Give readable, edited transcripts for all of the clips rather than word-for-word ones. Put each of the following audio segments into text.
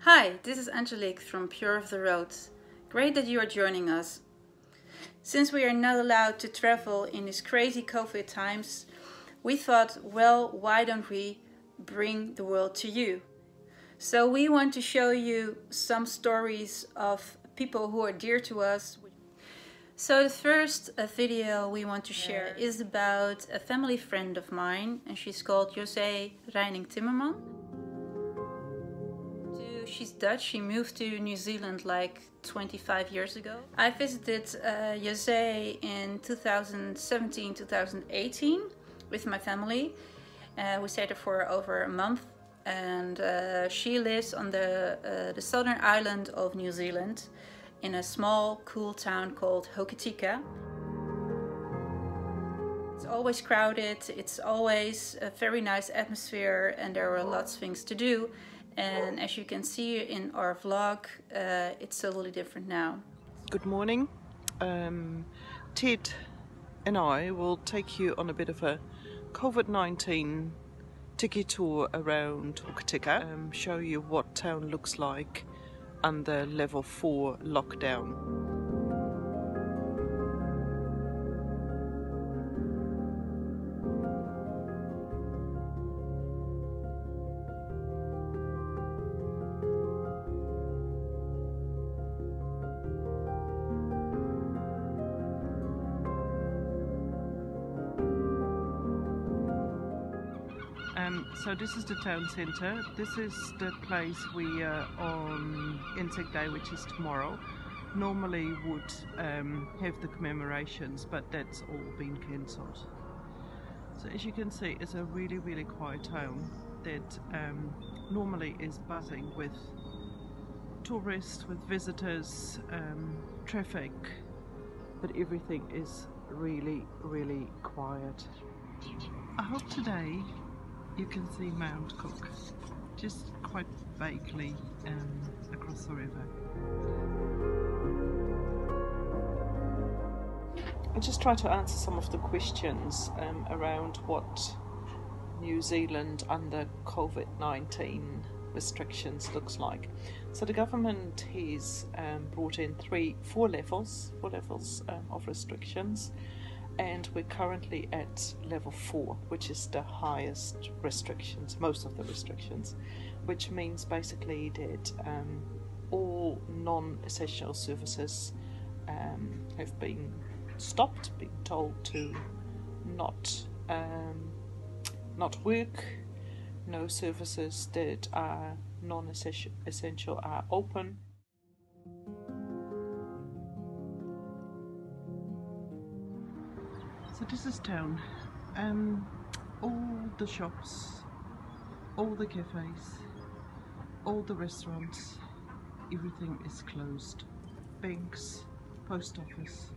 Hi, this is Angelique from Pure of the Road. Great that you are joining us. Since we are not allowed to travel in these crazy COVID times, we thought, well, why don't we bring the world to you? So we want to show you some stories of people who are dear to us. So the first video we want to share is about a family friend of mine, and she's called José Reining Timmerman. She's Dutch. She moved to New Zealand like 25 years ago. I visited José in 2017-2018 with my family. We stayed there for over a month, and she lives on the southern island of New Zealand in a small, cool town called Hokitika. It's always crowded, it's always a very nice atmosphere, and there are lots of things to do. And as you can see in our vlog, it's totally different now. Good morning. Ted and I will take you on a bit of a COVID-19 tiki tour around Hokitika, show you what town looks like under level 4 lockdown. So this is the town centre. This is the place we are on Insect Day, which is tomorrow. Normally would have the commemorations, but that's all been cancelled. So as you can see, it's a really quiet town that normally is buzzing with tourists, with visitors, traffic, but everything is really quiet. I hope today you can see Mount Cook, just quite vaguely across the river. I'll just try to answer some of the questions around what New Zealand under COVID-19 restrictions looks like. So the government has brought in four levels of restrictions. And we're currently at level 4, which is the highest restrictions, most of the restrictions, which means basically that all non-essential services have been stopped, being told to not work. No services that are non-essential are open. So this is town. All the shops, all the cafes, all the restaurants, everything is closed. Banks, post office,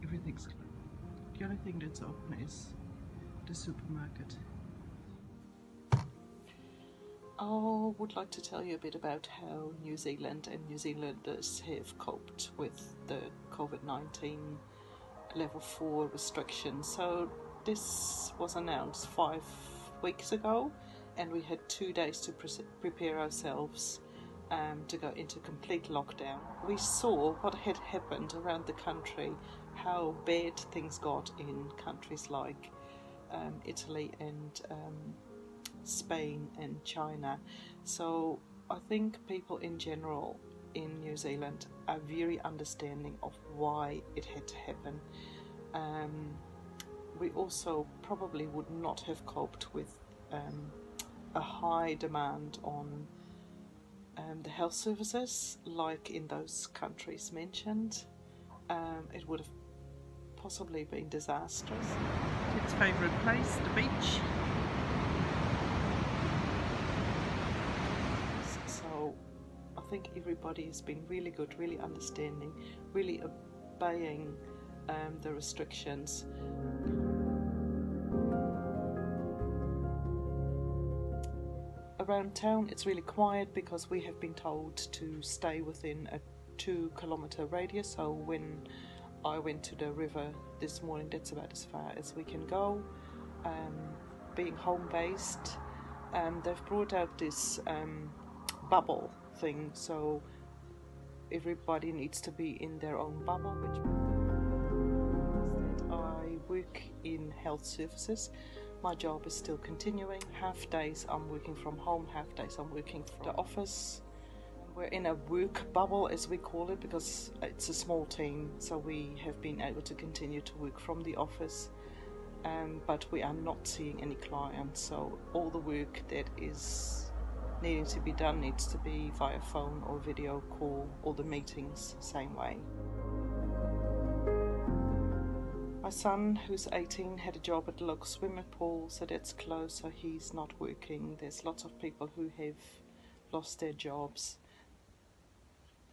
everything's closed. The only thing that's open is the supermarket. I would like to tell you a bit about how New Zealand and New Zealanders have coped with the COVID-19 level 4 restrictions. So this was announced 5 weeks ago, and we had 2 days to prepare ourselves to go into complete lockdown. We saw what had happened around the country, how bad things got in countries like Italy and Spain and China. So I think people in general in New Zealand are very understanding of why it had to happen. We also probably would not have coped with a high demand on the health services like in those countries mentioned. It would have possibly been disastrous. Its favourite place, the beach. I think everybody has been really good, really understanding, really obeying the restrictions. Around town it's really quiet because we have been told to stay within a 2-kilometre radius, so when I went to the river this morning, that's about as far as we can go. Being home based, they've brought out this bubble thing, so everybody needs to be in their own bubble, which means that I work in health services. My job is still continuing. Half days I'm working from home, half days I'm working from the office. We're in a work bubble, as we call it, because it's a small team, so we have been able to continue to work from the office, but we are not seeing any clients, so all the work that is needing to be done needs to be via phone or video call, all the meetings same way. My son, who's 18, had a job at the local swimming pool, so that's closed, so he's not working. There's lots of people who have lost their jobs.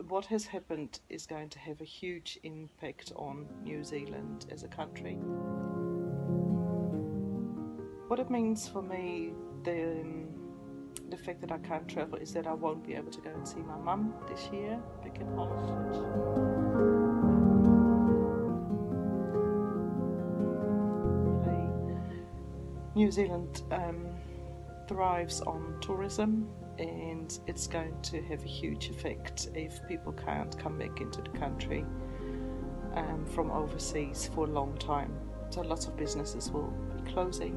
What has happened is going to have a huge impact on New Zealand as a country. What it means for me, the fact that I can't travel, is that I won't be able to go and see my mum this year back in Holland. New Zealand thrives on tourism, and it's going to have a huge effect if people can't come back into the country from overseas for a long time. So lots of businesses will be closing.